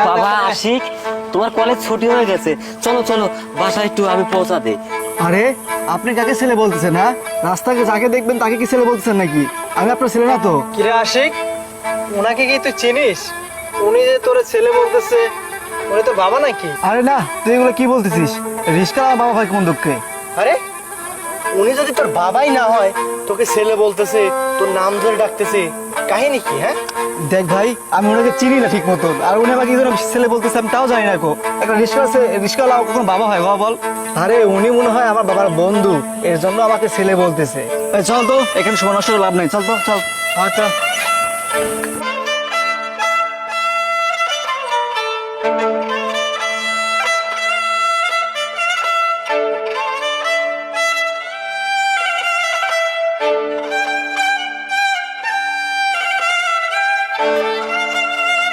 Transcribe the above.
বাবা আশিক, তোমার কলেজ ছুটি হয়ে গেছে, চলো চলো বাসায় একটু আমি পৌঁছা দেই। আরে আপনি কাকে ছেলে বলতেছেন? হ্যাঁ, রাস্তায় যাকে দেখবেন তাকে কি ছেলে বলতেছেন নাকি? আমি আপনার ছেলে না তো। কিরে আশিক, ওনাকে কি তুই চিনিস? উনি যে তোর ছেলে বলতেছে, উনি তোর বাবা নাকি? আরে না, তুই এগুলো কি বলতেছিস? রিস্কা আমার বাবা ভাই কোন দুঃখে? আরে উনি যদি তোর বাবাই না হয়, তোকে ছেলে বলতেছে, তোর নাম ধরে ডাকতেছে, কাহিনী কি? হ্যাঁ দেখ ভাই, আমি ওনাকে চিনি না ঠিক মতন, আর উনি আমাকে কি জন্য ছেলে বলতেছে আমি তাও জানি না। একটা রিস্কা আছে, রিস্কাওয়ালা কখন বাবা হয় বাবা বল? আরে উনি মনে হয় আমার বাবার বন্ধু, এর জন্য আমাকে ছেলে বলতেছে। চল তো, এখানে সময় নষ্ট করে লাভ নাই, চল তো চল। আচ্ছা।